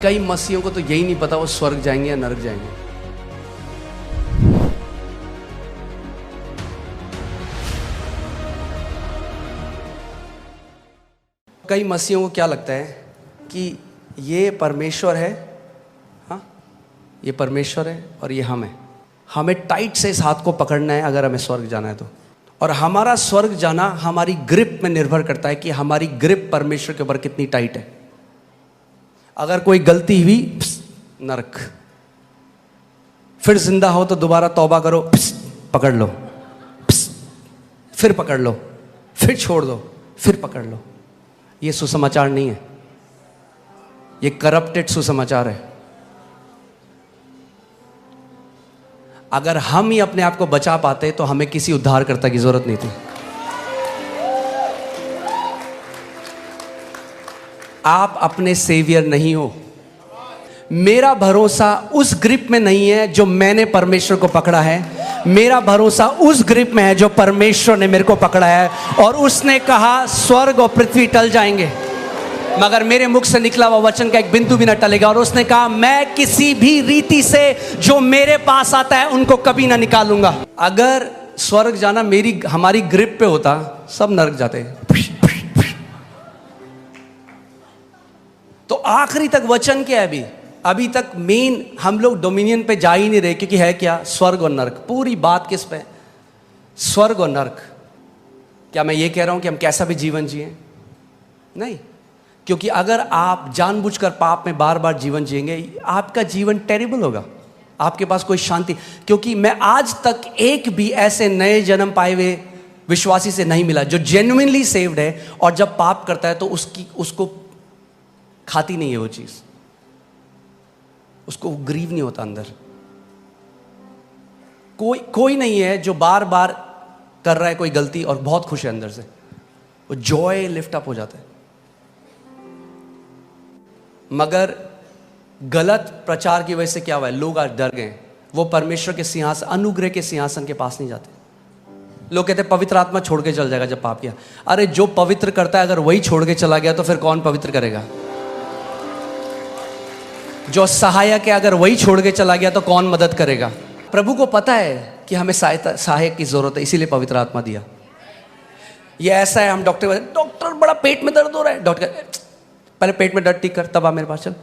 कई मसीहों को तो यही नहीं पता वो स्वर्ग जाएंगे या नरक जाएंगे। कई मसीहों को क्या लगता है कि ये परमेश्वर है, हाँ ये परमेश्वर है और ये हम है। हमें टाइट से इस हाथ को पकड़ना है अगर हमें स्वर्ग जाना है तो। और हमारा स्वर्ग जाना हमारी ग्रिप में निर्भर करता है कि हमारी ग्रिप परमेश्वर के ऊपर कितनी टाइट है। अगर कोई गलती हुई नरक, फिर जिंदा हो तो दोबारा तौबा करो, पकड़ लो, फिर पकड़ लो, फिर छोड़ दो, फिर पकड़ लो। ये सुसमाचार नहीं है, ये करप्टेड सुसमाचार है। अगर हम ही अपने आप को बचा पाते तो हमें किसी उद्धारकर्ता की जरूरत नहीं थी। आप अपने सेवियर नहीं हो। मेरा भरोसा उस ग्रिप में नहीं है जो मैंने परमेश्वर को पकड़ा है। मेरा भरोसा उस ग्रिप में है जो परमेश्वर ने मेरे को पकड़ा है। और उसने कहा स्वर्ग और पृथ्वी टल जाएंगे मगर मेरे मुख से निकला हुआ वचन का एक बिंदु भी न टलेगा। और उसने कहा मैं किसी भी रीति से जो मेरे पास आता है उनको कभी ना निकालूंगा। अगर स्वर्ग जाना हमारी ग्रिप पे होता, सब नरक जाते। तो आखिरी तक वचन क्या है? अभी तक मेन हम लोग डोमिनियन पे जा ही नहीं रहे, क्योंकि है क्या? स्वर्ग और नरक। पूरी बात किस पे? स्वर्ग और नरक। क्या मैं ये कह रहा हूं कि हम कैसा भी जीवन जिए? नहीं, क्योंकि अगर आप जानबूझकर पाप में बार बार जीवन जिएंगे, आपका जीवन टेरिबल होगा। आपके पास कोई शांति, क्योंकि मैं आज तक एक भी ऐसे नए जन्म पाए हुए विश्वासी से नहीं मिला जो जेन्युइनली सेव्ड है और जब पाप करता है तो उसको खाती नहीं है वो चीज, उसको ग्रीव नहीं होता अंदर। कोई नहीं है जो बार बार कर रहा है कोई गलती और बहुत खुश है अंदर से, वो जॉय लिफ्ट अप हो जाता है। मगर गलत प्रचार की वजह से क्या हुआ है? लोग आज डर गए। वो परमेश्वर के सिंहासन, अनुग्रह के सिंहासन के पास नहीं जाते। लोग कहते हैं पवित्र आत्मा छोड़ के चल जाएगा जब पाप किया। अरे जो पवित्र करता है अगर वही छोड़ के चला गया तो फिर कौन पवित्र करेगा? जो सहायक है अगर वही छोड़ के चला गया तो कौन मदद करेगा? प्रभु को पता है कि हमें सहायक की जरूरत है, इसीलिए पवित्र आत्मा दिया। ये ऐसा है, हम डॉक्टर बड़ा पेट में दर्द हो रहा है, डॉक्टर पहले पेट में दर्द ठीक कर, तब आ मेरे पास चल।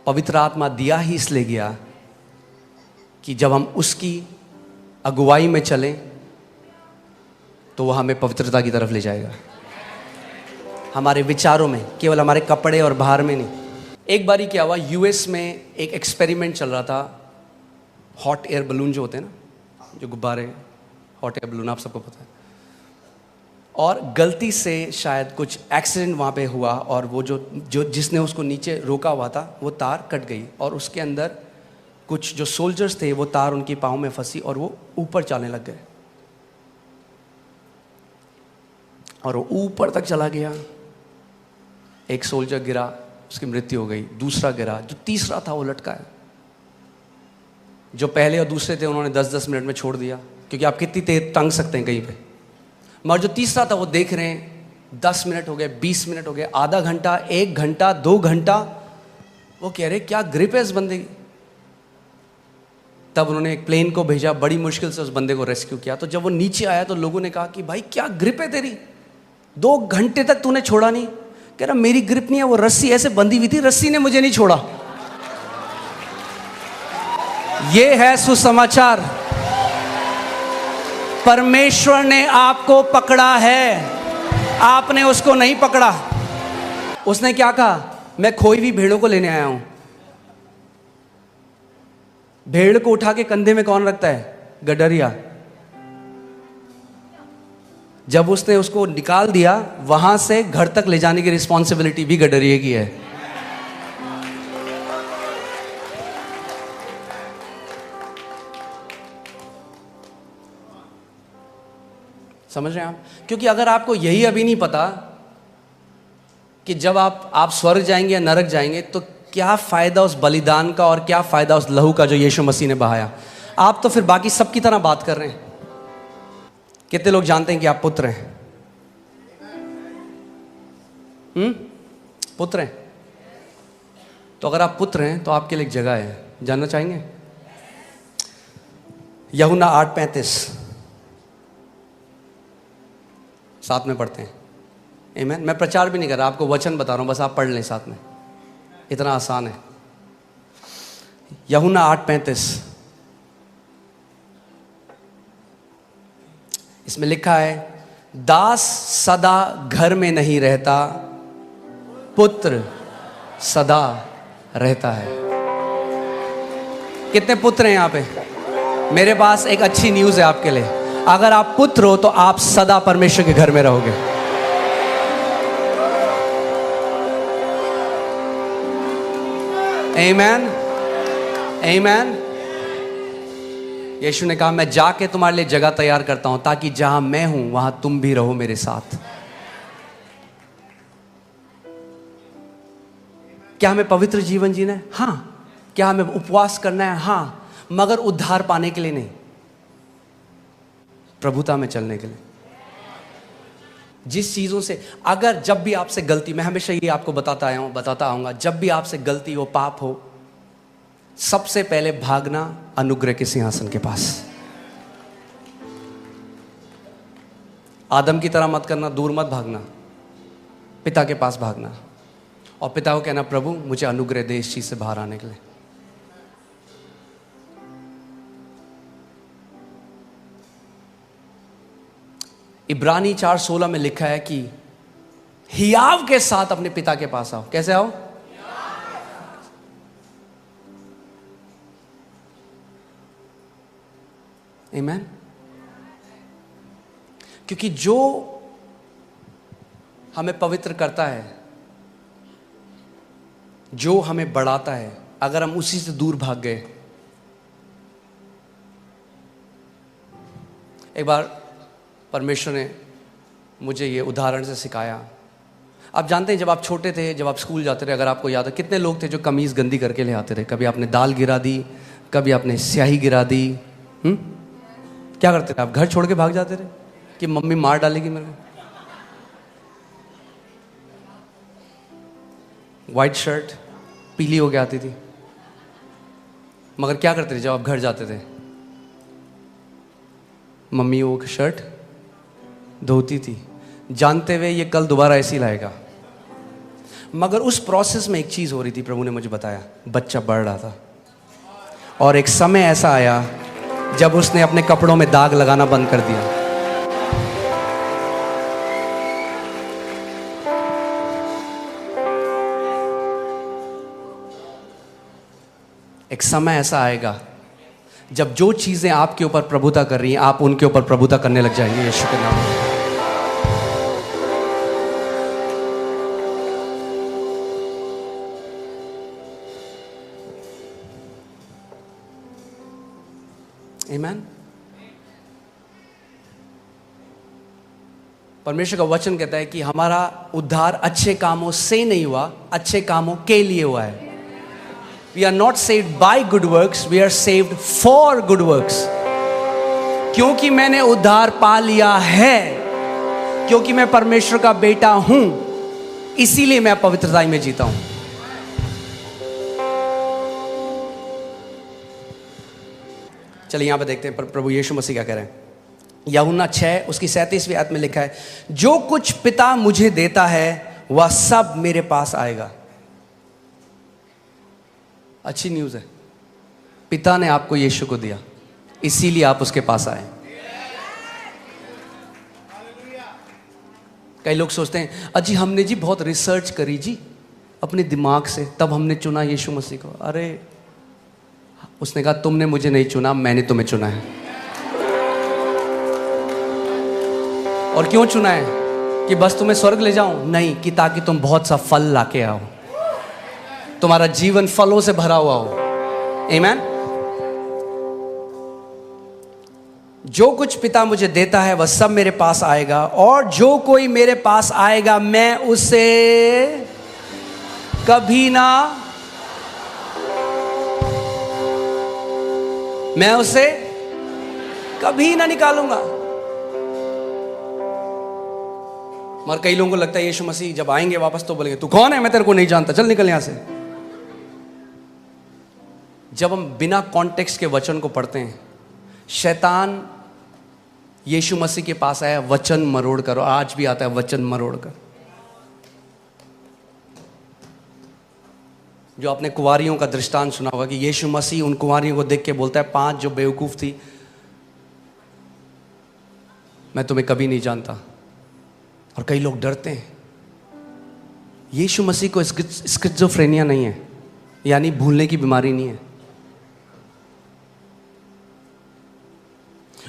पवित्र आत्मा दिया ही इसलिए गया कि जब हम उसकी अगुवाई में चलें तो वह हमें पवित्रता की तरफ ले जाएगा। हमारे विचारों में, केवल हमारे कपड़े और बाहर में नहीं। एक बारी क्या हुआ, यूएस में एक एक्सपेरिमेंट चल रहा था। हॉट एयर बलून जो होते हैं ना, जो गुब्बारे, हॉट एयर बलून, आप सबको पता है। और गलती से शायद कुछ एक्सीडेंट वहाँ पे हुआ और वो जो जिसने उसको नीचे रोका हुआ था वो तार कट गई और उसके अंदर कुछ जो सोल्जर्स थे वो तार उनके पाँव में फंसी और वो ऊपर चलने लग गए और वो ऊपर तक चला गया। एक सोल्जर गिरा, उसकी मृत्यु हो गई। दूसरा गिरा, जो तीसरा था वो लटका है। जो पहले और दूसरे थे उन्होंने 10-10 मिनट में छोड़ दिया, क्योंकि आप कितनी तेज टंग सकते हैं कहीं पे। मगर जो तीसरा था वो देख रहे हैं 10 मिनट हो गए, 20 मिनट हो गए, आधा घंटा, 1 घंटा, 2 घंटा। वो कह रहे क्या ग्रिप है इस बंदे की। तब उन्होंने एक प्लेन को भेजा, बड़ी मुश्किल से उस बंदे को रेस्क्यू किया। तो जब वो नीचे आया तो लोगों ने कहा कि भाई क्या ग्रिप है तेरी, 2 घंटे तक तूने छोड़ा नहीं। कह रहा मेरी ग्रिप नहीं है, वो रस्सी ऐसे बंधी हुई थी, रस्सी ने मुझे नहीं छोड़ा। ये है सुसमाचार। परमेश्वर ने आपको पकड़ा है, आपने उसको नहीं पकड़ा। उसने क्या कहा? मैं खोई हुई भेड़ों को लेने आया हूं। भेड़ को उठा के कंधे में कौन रखता है? गडरिया। जब उसने उसको निकाल दिया, वहां से घर तक ले जाने की रिस्पॉन्सिबिलिटी भी गडरिए की है। समझ रहे हैं आप? क्योंकि अगर आपको यही अभी नहीं पता कि जब आप स्वर्ग जाएंगे या नरक जाएंगे तो क्या फायदा उस बलिदान का और क्या फायदा उस लहू का जो यीशु मसीह ने बहाया। आप तो फिर बाकी सबकी तरह बात कर रहे हैं। कितने लोग जानते हैं कि आप पुत्र हैं? पुत्र हैं। तो अगर आप पुत्र हैं तो आपके लिए एक जगह है, जानना चाहेंगे? यूहन्ना 8:35 साथ में पढ़ते हैं। आमीन। मैं प्रचार भी नहीं कर रहा, आपको वचन बता रहा हूं, बस आप पढ़ लें साथ में, इतना आसान है। यूहन्ना 8:35 इसमें लिखा है, दास सदा घर में नहीं रहता, पुत्र सदा रहता है। कितने पुत्र हैं यहाँ पे? मेरे पास एक अच्छी न्यूज़ है आपके लिए, अगर आप पुत्र हो तो आप सदा परमेश्वर के घर में रहोगे। आमीन, आमीन। यीशु ने कहा, मैं जाके तुम्हारे लिए जगह तैयार करता हूं ताकि जहां मैं हूं वहां तुम भी रहो मेरे साथ। क्या हमें पवित्र जीवन जीना है? हाँ। क्या हमें उपवास करना है? हाँ, मगर उद्धार पाने के लिए नहीं, प्रभुता में चलने के लिए। जिस चीजों से अगर जब भी आपसे गलती, मैं हमेशा ये आपको बताता आऊंगा, जब भी आपसे गलती हो, पाप हो, सबसे पहले भागना अनुग्रह के सिंहासन के पास। आदम की तरह मत करना, दूर मत भागना, पिता के पास भागना और पिता को कहना, प्रभु मुझे अनुग्रह दे इस चीज से बाहर आने के लिए। इब्रानी 4:16 में लिखा है कि हियाव के साथ अपने पिता के पास आओ। कैसे आओ? आमीन। क्योंकि जो हमें पवित्र करता है, जो हमें बढ़ाता है, अगर हम उसी से दूर भाग गए। एक बार परमेश्वर ने मुझे ये उदाहरण से सिखाया। आप जानते हैं, जब आप छोटे थे, जब आप स्कूल जाते थे, अगर आपको याद है, कितने लोग थे जो कमीज गंदी करके ले आते थे? कभी आपने दाल गिरा दी, कभी आपने स्याही गिरा दी। क्या करते थे आप? घर छोड़ के भाग जाते थे कि मम्मी मार डालेगी मेरे को। व्हाइट शर्ट पीली हो के आती थी, मगर क्या करते थे जब आप घर जाते थे? मम्मी वो शर्ट धोती थी, जानते हुए ये कल दोबारा ऐसे ही लाएगा। मगर उस प्रोसेस में एक चीज हो रही थी, प्रभु ने मुझे बताया, बच्चा बढ़ रहा था और एक समय ऐसा आया जब उसने अपने कपड़ों में दाग लगाना बंद कर दिया। एक समय ऐसा आएगा जब जो चीजें आपके ऊपर प्रभुता कर रही हैं, आप उनके ऊपर प्रभुता करने लग जाएंगे, यीशु के नाम में। आमीन। परमेश्वर का वचन कहता है कि हमारा उद्धार अच्छे कामों से नहीं हुआ, अच्छे कामों के लिए हुआ है। We are not saved by good works, we are saved for good works। क्योंकि मैंने उद्धार पा लिया है, क्योंकि मैं परमेश्वर का बेटा हूं, इसीलिए मैं पवित्रताई में जीता हूं। चलिए यहां पर देखते हैं प्रभु यीशु मसीह क्या कह रहे हैं। यूहन्ना 6 उसकी 37वीं आयत में लिखा है, जो कुछ पिता मुझे देता है वह सब मेरे पास आएगा। अच्छी न्यूज़ है, पिता ने आपको यीशु को दिया, इसीलिए आप उसके पास आए। कई लोग सोचते हैं, अजी हमने जी बहुत रिसर्च करी जी अपने दिमाग से, तब हमने चुना यीशु मसीह को। अरे उसने कहा, तुमने मुझे नहीं चुना, मैंने तुम्हें चुना है। और क्यों चुना है? कि बस तुम्हें स्वर्ग ले जाऊं? नहीं, कि ताकि तुम बहुत सा फल लाके आओ, तुम्हारा जीवन फलों से भरा हुआ हो। आमीन। जो कुछ पिता मुझे देता है वह सब मेरे पास आएगा, और जो कोई मेरे पास आएगा मैं उसे कभी ना निकालूंगा। मगर कई लोगों को लगता है यीशु मसीह जब आएंगे वापस तो बोलेंगे, तू कौन है? मैं तेरे को नहीं जानता, चल निकल यहां से। जब हम बिना कॉन्टेक्स्ट के वचन को पढ़ते हैं, शैतान यीशु मसीह के पास आया वचन मरोड़ कर, और आज भी आता है वचन मरोड़ कर। जो आपने कुंवारियों का दृष्टांत सुना होगा कि यीशु मसीह उन कुंवारियों को देख के बोलता है, 5 जो बेवकूफ थी, मैं तुम्हें कभी नहीं जानता। और कई लोग डरते हैं। यीशु मसीह को स्किज़ोफ्रेनिया नहीं है, यानी भूलने की बीमारी नहीं है।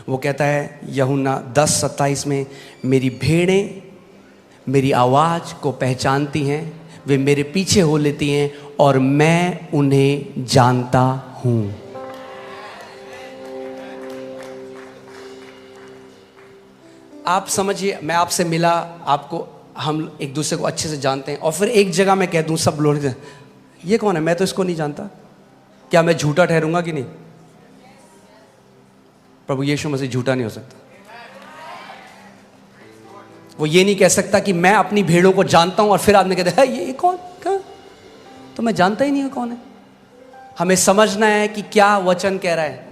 वो कहता है यूहन्ना 10:27 में, मेरी भेड़ें मेरी आवाज़ को पहचानती हैं, वे मेरे पीछे हो लेती हैं और मैं उन्हें जानता हूं। आप समझिए, मैं आपसे मिला, आपको, हम एक दूसरे को अच्छे से जानते हैं, और फिर एक जगह मैं कह दूं सब लोग, ये कौन है, मैं तो इसको नहीं जानता, क्या मैं झूठा ठहरूंगा कि नहीं? प्रभु यीशु मसीह झूठा नहीं हो सकता। वो ये नहीं कह सकता कि मैं अपनी भेड़ों को जानता हूं और फिर आदमी कहता है ये कौन, क्या? तो मैं जानता ही नहीं हूं कौन है। हमें समझना है कि क्या वचन कह रहा है।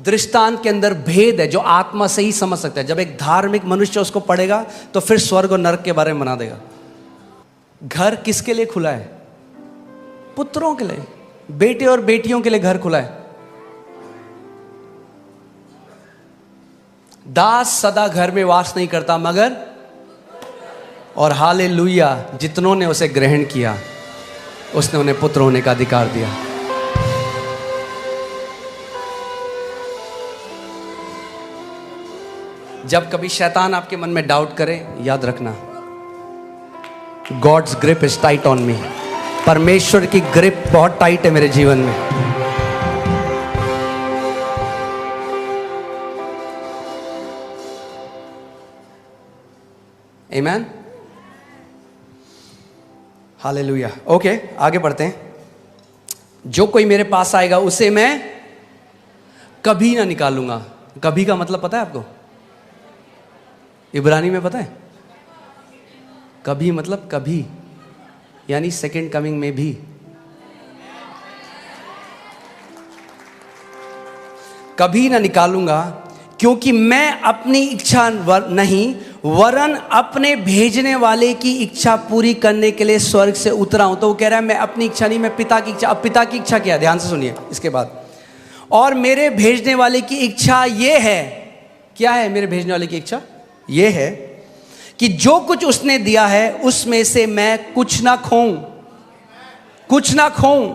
दृष्टांत के अंदर भेद है जो आत्मा से ही समझ सकता है। जब एक धार्मिक मनुष्य उसको पढ़ेगा तो फिर स्वर्ग और नरक के बारे में बना देगा। घर किसके लिए खुला है? पुत्रों के लिए, बेटे और बेटियों के लिए घर खुला है। दास सदा घर में वास नहीं करता, मगर और हालेलुया, जितनों ने उसे ग्रहण किया उसने उन्हें पुत्र होने का अधिकार दिया। जब कभी शैतान आपके मन में डाउट करे, याद रखना, God's grip is tight on me. परमेश्वर की ग्रिप बहुत टाइट है मेरे जीवन में। आमीन, हालेलुया। ओके, आगे बढ़ते हैं। जो कोई मेरे पास आएगा उसे मैं कभी ना निकालूंगा। कभी का मतलब पता है आपको? इब्रानी में पता है? कभी मतलब कभी, यानी सेकंड कमिंग में भी। कभी ना निकालूंगा, क्योंकि मैं अपनी इच्छा नहीं वरन अपने भेजने वाले की इच्छा पूरी करने के लिए स्वर्ग से उतरा हूं। तो वो कह रहा है मैं अपनी इच्छा नहीं, मैं पिता की इच्छा। अब पिता की इच्छा क्या है? ध्यान से सुनिए इसके बाद। और मेरे भेजने वाले की इच्छा ये है, क्या है मेरे भेजने वाले की इच्छा? ये है कि जो कुछ उसने दिया है उसमें से मैं कुछ ना खोऊं, कुछ ना खोऊं।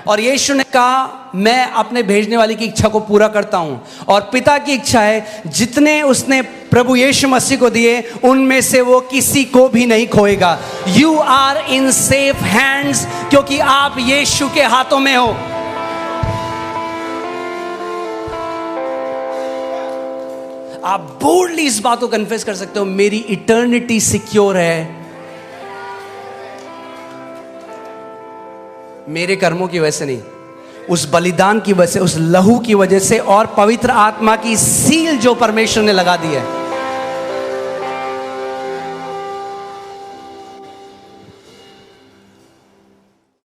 और यीशु ने कहा मैं अपने भेजने वाले की इच्छा को पूरा करता हूं, और पिता की इच्छा है जितने उसने प्रभु यीशु मसीह को दिए उनमें से वो किसी को भी नहीं खोएगा। You are in safe hands, क्योंकि आप यीशु के हाथों में हो। आप बोल्डली इस बात को कन्फेस कर सकते हो, मेरी इटर्निटी सिक्योर है मेरे कर्मों की वजह से नहीं, उस बलिदान की वजह से, उस लहू की वजह से, और पवित्र आत्मा की सील जो परमेश्वर ने लगा दी है।